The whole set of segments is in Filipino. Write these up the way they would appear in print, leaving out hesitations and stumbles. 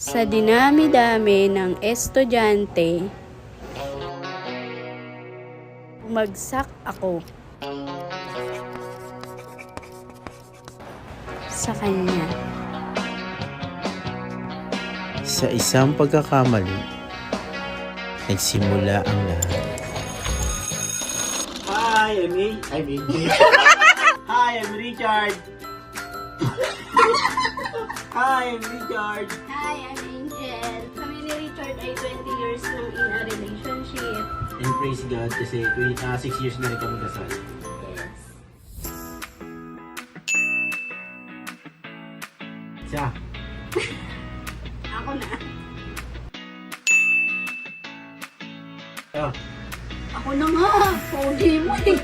Sa dinami-dami ng estudyante, bumagsak ako sa kanya. Sa isang pagkakamali, nagsimula ang lahat. Hi, I'm Hi, I'm Richard. Hi, I'm Richard. Hi, I'm Angel. Kami ni Richard ay 20 years nang in a relationship. And praise God kasi 6 years na rin kami kasal. Yes. Siya. Ako na. Oh, Ako na nga. Pogi mo eh.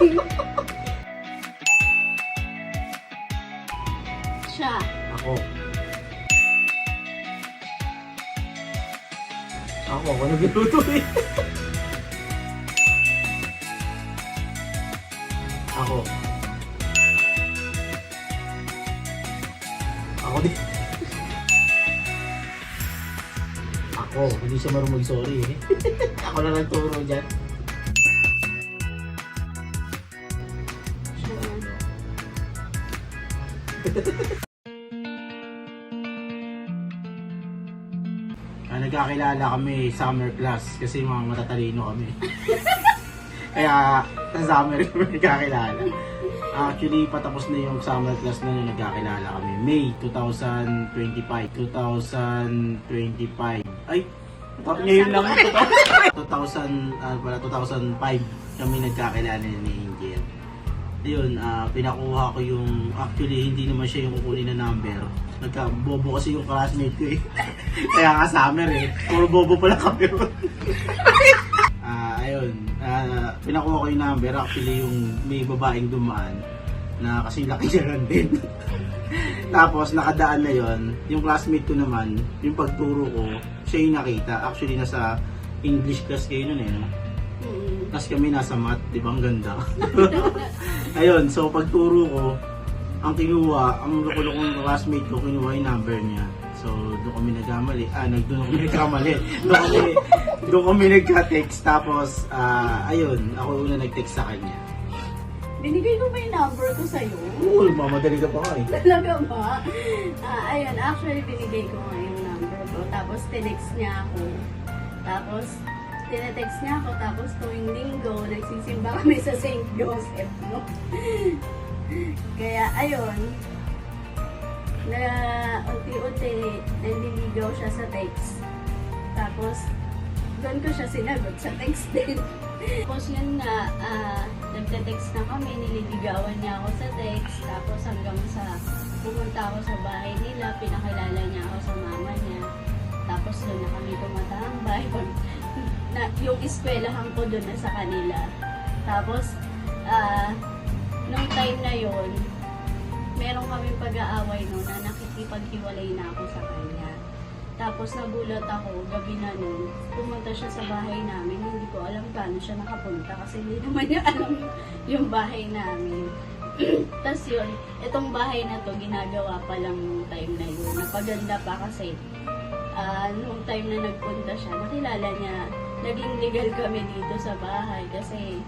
Siya. ako. Ako nagluto eh. Ako. Ako din. Ako, hindi siya marunong mag-sorry eh. Ako na nagturo dyan. Siya na. Nagkakilala kami summer class kasi mga matatalino kami. Kaya sa summer kami nagkakilala. Actually, patapos na yung summer class na yun, nagkakilala kami. May 2025. 2025. Ay! Ngayon lang 2005 kami nagkakilala ni Angel. Ayun, pinakuha ko yung, actually hindi naman siya yung kukunin na number. Nagka-bobo kasi yung classmate ko eh. Kaya nga summer eh. Puro bobo pala kami. Ayun, pinakuha ko yung number. Actually yung may babaeng dumaan na kasi laki siya lang din. Tapos nakadaan na yon, yung classmate ko naman, yung pagturo ko, siya yung nakita. Actually nasa English class kayo nun eh. No? Tapos kami nasa math, di ba ang ganda? Ayun, so pagturo ko, ang loko-lokong classmate ko, kinuha yung number niya. So, doon kami nagkamali. Doon kami nagka-text. Tapos, ayun, ako una nag-text sa kanya. Binigay ko ba yung number ko sa'yo? Oo, mamadali ka pa nga eh. Talaga ba? Ayun, actually binigay ko nga yung number ko. Tapos tinext niya ako. Tapos tinetext niya ako. Tapos tuwing linggo, nagsisimba kami sa St. Joseph, no? Kaya ayun, na unti-unti nanliligaw siya sa text. Tapos doon ko siya sinagot sa text din. Tapos yun nga, nagte-text na kami, nililigawan niya ako sa text. Tapos hanggang sa pumunta ako sa bahay nila, pinakilala niya ako sa mama niya. Tapos doon na kami tumatambay. Yung eskwelahan ko doon na sa kanila. Tapos, nung time na yon, meron kami pag-aaway noon na nakikipaghiwalay na ako sa kanya. Tapos nagulat ako, gabi na noon, pumunta siya sa bahay namin. Hindi ko alam paano siya nakapunta kasi hindi naman niya alam yung bahay namin. Tapos yun, itong bahay na to ginagawa pa lang nung time na yun. Napaganda pa kasi nung time na nagpunta siya, nakilala niya, naging legal kami dito sa bahay kasi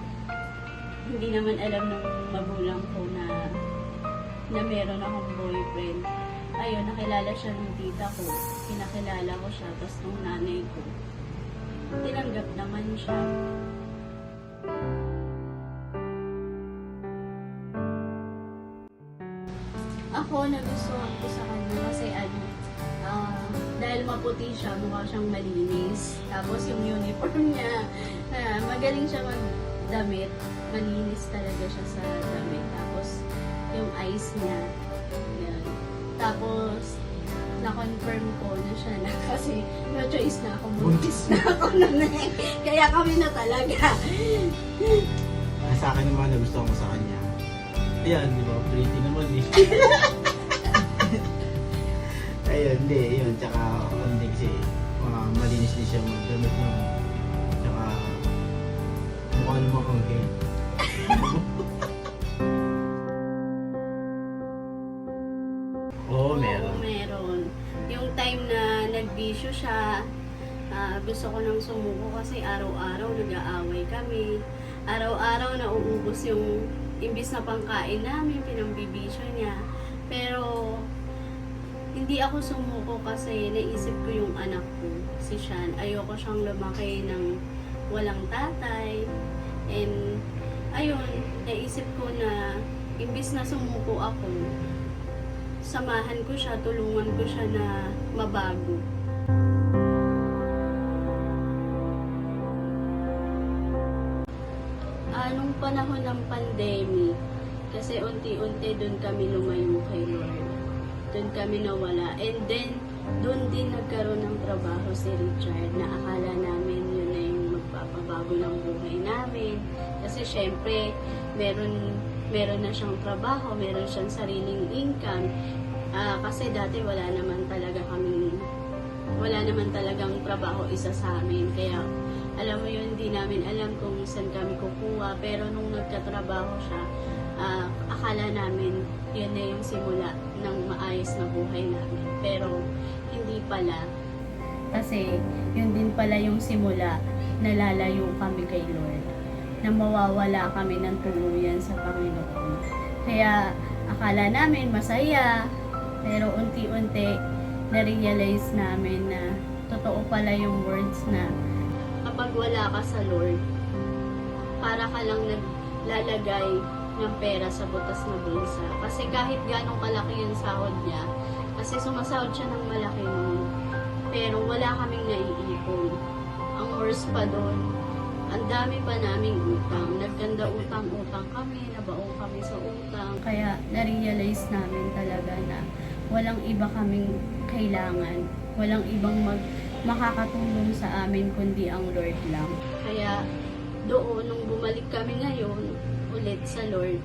hindi naman alam ng magulang ko na meron akong boyfriend. Ayun, nakilala siya ng tita ko. Pinakilala ko siya. Tapos nung nanay ko, tinanggap naman siya. Ako, nagustuhan ko sa kanya kasi dahil maputi siya, mukha siyang malinis. Tapos yung uniform niya, magaling siya magdamit. Malinis talaga siya sa damit. Tapos, yung eyes niya, yan. Tapos, na-confirm ko na siya na kasi no choice na ako. Buntis na ako na eh. Kaya kami na talaga. Sa akin naman, nagustuhan ko sa kanya. Ayan, di ba? Pretty naman eh. Ayun, hindi. Yun, tsaka, hindi kasi, malinis din siya magdamit ng, tsaka, mukha naman kang gay. Oo, meron. Yung time na nagbibisyo siya. Gusto ko nang sumuko kasi araw-araw nag-aaway kami. Araw-araw nauubos yung imbis na pangkain namin, pinambibisyo niya. Pero hindi ako sumuko kasi naisip ko yung anak ko, si Sean. Ayoko siyang lumaki ng walang tatay. And ayun, naisip ko na imbis na sumuko ako, samahan ko siya, tulungan ko siya na mabago. Nung panahon ng pandemic, kasi unti-unti doon kami lumayo kay Lord. Doon kami nawala. And then, doon din nagkaroon ng trabaho si Richard na akala namin yun na yung magpapabago ng buhay namin. Kasi syempre, meron na siyang trabaho, meron siyang sariling income. Kasi dati wala naman talagang trabaho isa sa amin. Kaya, alam mo yun, hindi namin alam kung saan kami kukuha. Pero nung nagkatrabaho siya, akala namin yun na yung simula ng maayos na buhay namin. Pero hindi pala. Kasi yun din pala yung simula na lalayo kami kay Lord. Na mawawala kami ng tuluyan sa Panginoon. Kaya akala namin masaya. Pero unti-unti na-realize namin na totoo pala yung words na kapag wala ka sa Lord, para ka lang naglalagay ng pera sa butas na bulsa. Kasi kahit ganong kalaki yung sahod niya, kasi sumasahod siya ng malaki nun, pero wala kaming naiipon. Ang worst pa doon, ang dami pa naming utang. Nagkanda utang-utang kami, nabaong kami sa utang. Kaya na-realize namin talaga na walang iba kaming kailangan. Walang ibang makakatulong sa amin kundi ang Lord lang. Kaya doon, nung bumalik kami ngayon ulit sa Lord,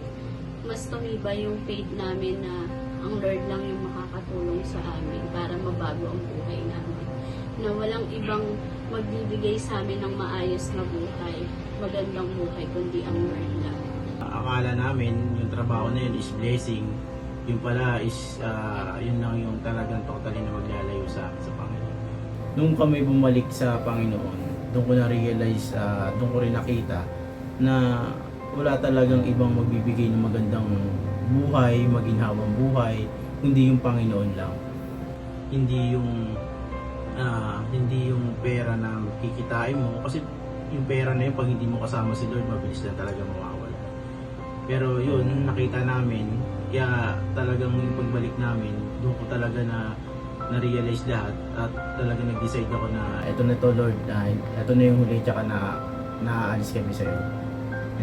mas tumibay yung faith namin na ang Lord lang yung makakatulong sa amin para mabago ang buhay namin. Na walang ibang magbibigay sa amin ng maayos na buhay, magandang buhay, kundi ang Lord lang. Akala namin yung trabaho na yun is blessing. Yung pala is yun lang yung talagang totally na maglalayo sa Panginoon. Nung kami bumalik sa Panginoon, doon ko na-realize, doon ko rin nakita na wala talagang ibang magbibigay ng magandang buhay, maginhawang buhay, kundi yung Panginoon lang. Hindi yung pera na kikitain mo, kasi yung pera na yun, pag hindi mo kasama si Lord, mabilis na talaga mawawala. Pero yun, nakita namin, kaya talagang yung pagbalik namin, doon ko talaga na-realize lahat at talaga nag-decide ako na eto na to Lord, eto na yung huli, tsaka na naaalis kami sa'yo.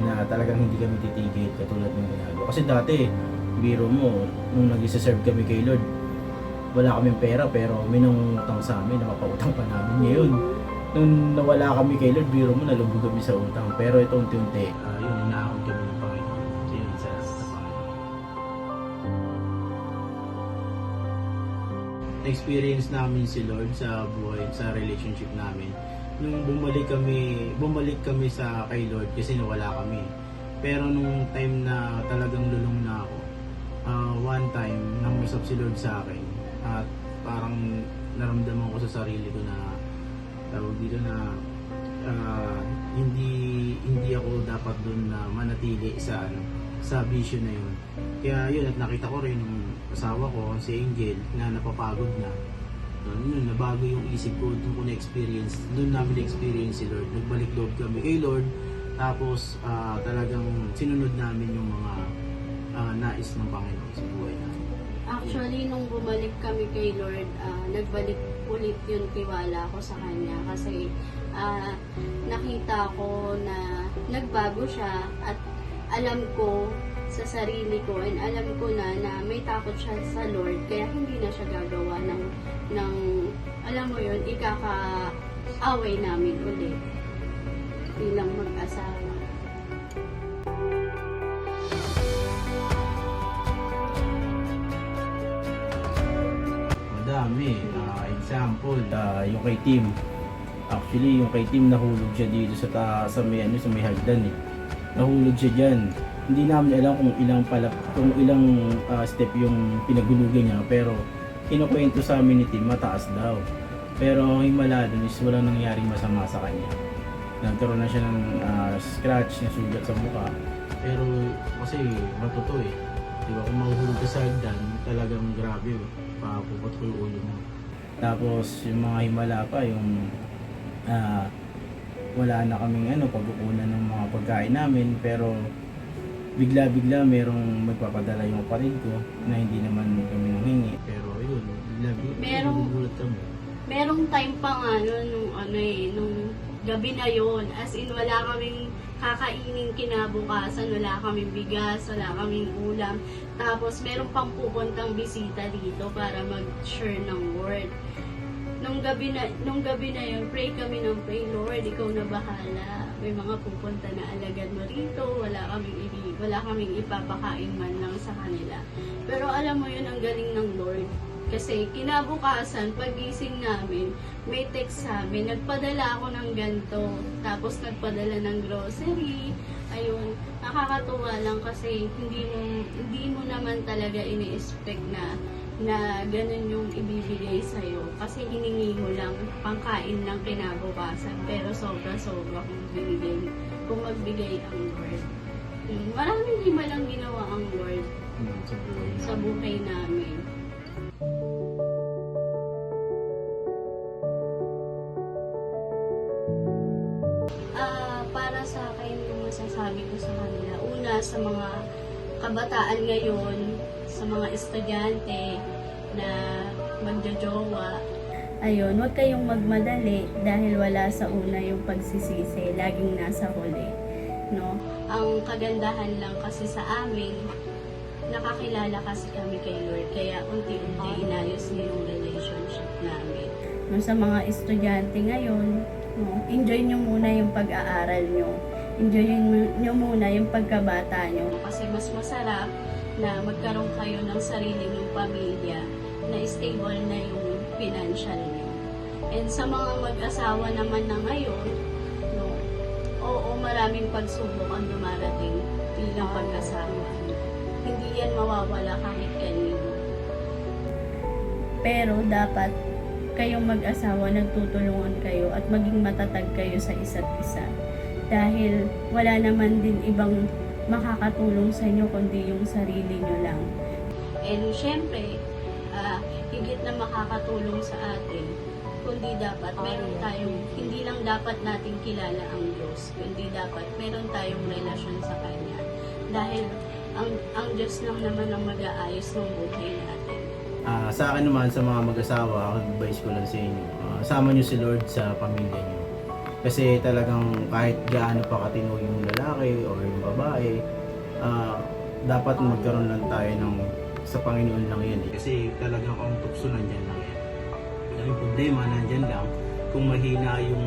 Na talagang hindi kami titigil katulad ng ginagawa. Kasi dati, biro mo, nung nag-serve kami kay Lord, wala kaming pera pero may nangungutang sa amin, napapautang pa namin. Ngayon, nung nawala kami kay Lord, biro mo, nalubog kami sa utang. Pero ito unti-unti, yun, inaakot kami ng Panginoon. So yun, sa Panginoon. Na-experience namin si Lord sa buhay, sa relationship namin. Nung bumalik kami sa kay Lord kasi nawala kami. Pero nung time na talagang lulong na ako, one time nangusap si Lord sa akin at parang naramdaman ko sa sarili ko na tawag dito na hindi ako dapat doon na manatili sa vision na yun. Kaya yun, at nakita ko rin yung asawa ko, si Angel, na napapagod na. Yun, nabago yung isip ko, doon ko na-experience, doon namin na-experience si Lord. Nagbalik loob kami kay Lord, tapos talagang sinunod namin yung mga nais ng Panginoon sa buhay namin. Actually, nung bumalik kami kay Lord, nagbalik ulit yung tiwala ko sa Kanya kasi nakita ko na nagbago siya at alam ko sa sarili ko and alam ko na may takot siya sa Lord kaya hindi na siya gagawa ng alam mo yun, ikaka-away namin ulit bilang mag-asawa. Madami. Example, yung kay Tim. Actually, yung kay Tim nahulog siya dito sa may hagdan eh. Nahulog siya diyan. Hindi namin alam kung ilang step yung pinaghulugan niya, pero kinukwento sa amin ni Tim, mataas daw. Pero ang himala dun is walang nangyaring masama sa kanya. Nagkaroon na siya ng scratch na sugat sa mukha. Pero kasi matuto eh. Di ba kung mahuhulog ka sa hagdan, talagang grabe eh. Papupot ko yung ulo mo. Tapos yung mga himala pa, yung wala na kaming pagkukunan ng mga pagkain namin, pero bigla-bigla merong magpapadala yung kapatid ko na hindi naman kami nanghingi. Pero yun, bigla-bigla Merong- nagugulat kami. Merong time pa nga nun, nung gabi na yon, as in wala kaming kakainin kinabukasan, wala kaming bigas, wala kaming ulam. Tapos meron pang pupuntang bisita dito para mag-share ng word. Nung gabi na yun, pray kami ng pray, Lord, ikaw na bahala. May mga pupunta na alagad mo rito, wala kaming ipapakain man lang sa kanila. Pero alam mo yun, ang galing ng Lord. Kasi kinabukasan, pagising namin, may text sa amin, nagpadala ako ng ganito, tapos nagpadala ng grocery. Ayun, nakakatuwa lang kasi hindi mo naman talaga ini-expect na ganun yung ibibigay sa'yo. Kasi hiningi mo lang pangkain ng kinabukasan, pero sobra-sobra kung magbigay ang Lord. Maraming lima lang ginawa ang Lord sa buhay namin. Para sa akin, yung masasabi ko sa kanila, una sa mga kabataan ngayon, sa mga estudyante na magjojowa, ayun, huwag kayong magmadali dahil wala sa una yung pagsisisi, laging nasa huli, no? Ang kagandahan lang kasi sa amin, nakakilala kasi kami kay Lord, kaya unti-unti inayos niya yung relationship namin. No, sa mga estudyante ngayon, no, enjoy nyo muna yung pag-aaral nyo. Enjoy nyo muna yung pagkabata nyo. Kasi mas masarap na magkaroon kayo ng sarili nyong pamilya na stable na yung financial nyo. And sa mga mag-asawa naman na ngayon, no, oo, maraming pagsubok ang dumarating bilang pag-asawa. Hindi yan mawawala kahit kanino. Pero dapat kayong mag-asawa, nagtutulungan kayo at maging matatag kayo sa isa't isa. Dahil wala naman din ibang makakatulong sa inyo kundi yung sarili nyo lang. And syempre, higit na makakatulong sa atin, kundi dapat meron tayong, hindi lang dapat natin kilala ang Diyos, kundi dapat meron tayong relasyon sa Kanya. Dahil ang Diyos lang naman ang mag-aayos ng buhay natin. Sa akin naman, sa mga mag-asawa, advice ko lang sa inyo, sama nyo si Lord sa pamilya nyo. Kasi talagang kahit gaano pa katino yung lalaki o yung babae, dapat magkaroon lang tayo ng sa Panginoon lang yan eh. Kasi talagang ang tukso nandyan lang yan. Yung problema nandyan lang, kung mahina yung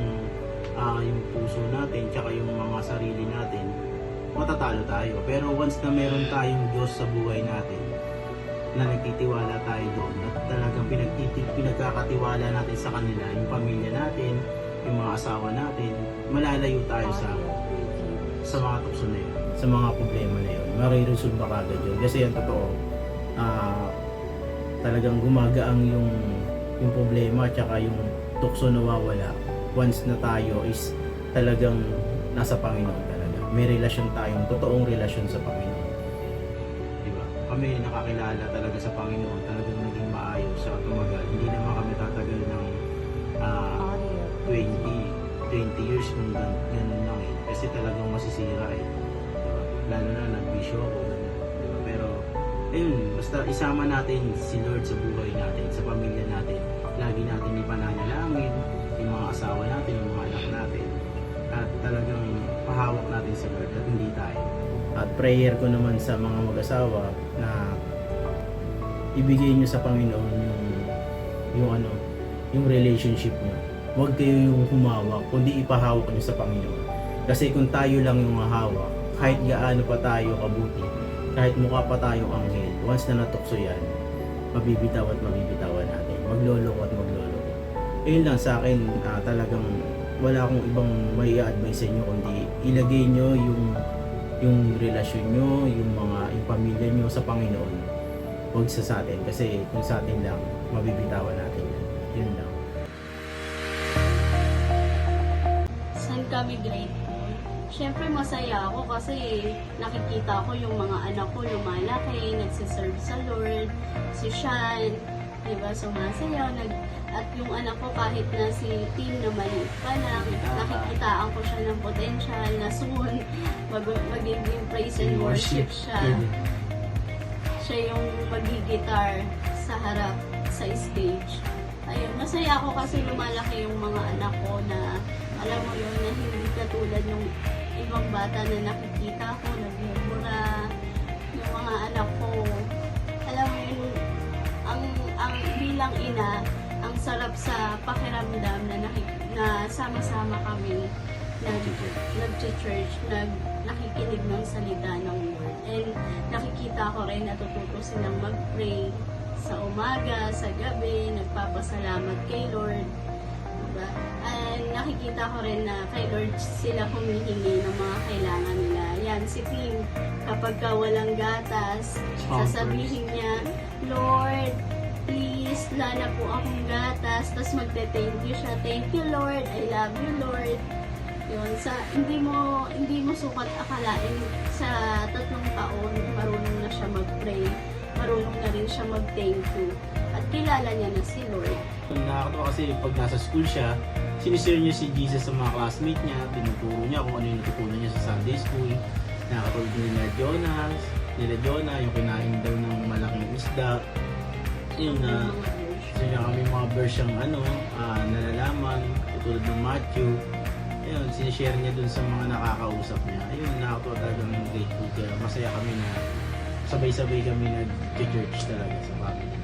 puso natin, tsaka yung mga sarili natin, matatalo tayo. Pero once na meron tayong Diyos sa buhay natin, na nagtitiwala tayo doon, at talagang pinagkakatiwala natin sa kanila, yung pamilya natin, yung mga asawa natin, malalayo tayo sa mga tukso na yun. Sa mga problema na yun, mariresolve ba kagad yun? Kasi yan totoo, talagang gumagaang yung problema at saka yung tukso nawawala once na tayo is talagang nasa Panginoon talaga. May relasyon tayong, totoong relasyon sa Panginoon. Diba? Kami nakakilala talaga sa Panginoon, talagang naging maayos sa tumagal. Hindi naman kami tatagal ng 20 years kung ganun lang eh. Kasi talagang masisira eh. Diba? Lalo na nagbisyo ako. Diba? Pero, ayun, basta isama natin si Lord sa buhay natin, sa pamilya natin. Lagi natin ipananalangin, yung mga asawa natin, yung mga anak natin. At talagang pahawak natin si Lord at hindi tayo. At prayer ko naman sa mga mag-asawa na ibigay nyo sa Panginoon yung relationship nyo. Huwag kayo yung humawak, kundi ipahawak nyo sa Panginoon. Kasi kung tayo lang yung hahawak, kahit gaano pa tayo kabuti, kahit mukha pa tayong anghel, once na natukso yan, mabibitaw at mabibitawan natin. Magloloko at magloloko. Ayun lang sa akin, talagang wala akong ibang may advice sa inyo, kundi ilagay nyo yung relasyon nyo, yung pamilya nyo sa Panginoon. Huwag sa atin, kasi kung sa atin lang, mabibitawan natin yan. Yun lang. kami grateful. Siyempre masaya ako kasi nakikita ko yung mga anak ko lumalaki, nagsiserve sa Lord, si Sean, diba, sumasayaw, at yung anak ko kahit na si Tim na maliit pa lang, nakikitaan ko siya ng potential na soon magiging praise and worship siya. Siya yung magigitar sa harap, sa stage. Ayun, masaya ako kasi lumalaki yung mga anak ko na alam mo yun, na hindi katulad ng ibang bata na nakikita ko, nagmumura, yung mga anak ko. Alam mo yun, ang bilang ina, ang sarap sa pakiramdam na sama-sama kami nag-church, nakikinig ng salita ng Lord. And nakikita ko rin, natututo silang mag-pray sa umaga, sa gabi, nagpapasalamat kay Lord. Diba? And nakikita ko rin na kay Lord sila humihingi ng mga kailangan nila. Yan, si Tim, kapag ka walang gatas, sasabihin niya, Lord, please, lala po akong gatas. Tapos magte-thank you siya. Thank you, Lord. I love you, Lord. Yun, hindi mo sukat akalain sa 3 taon, marunong na siya mag-pray. Marunong na rin siya mag-thank you. At kilala niya na si Lord. Nakakatawa kasi pag nasa school siya, sinishare niya si Jesus sa mga classmate niya, tinuturo niya kung ano yung natutunan niya sa Sunday school. Nakakatulog nila Jonah, yung kinain daw ng malaking isda. Yun na, sila kami mga verse yung nalalaman, tulad ng Matthew. Ayun, sinishare niya dun sa mga nakakausap niya. Ayun, nakakatawa talagang grateful. Kaya masaya kami na sabay-sabay kami nag-church talaga sa family.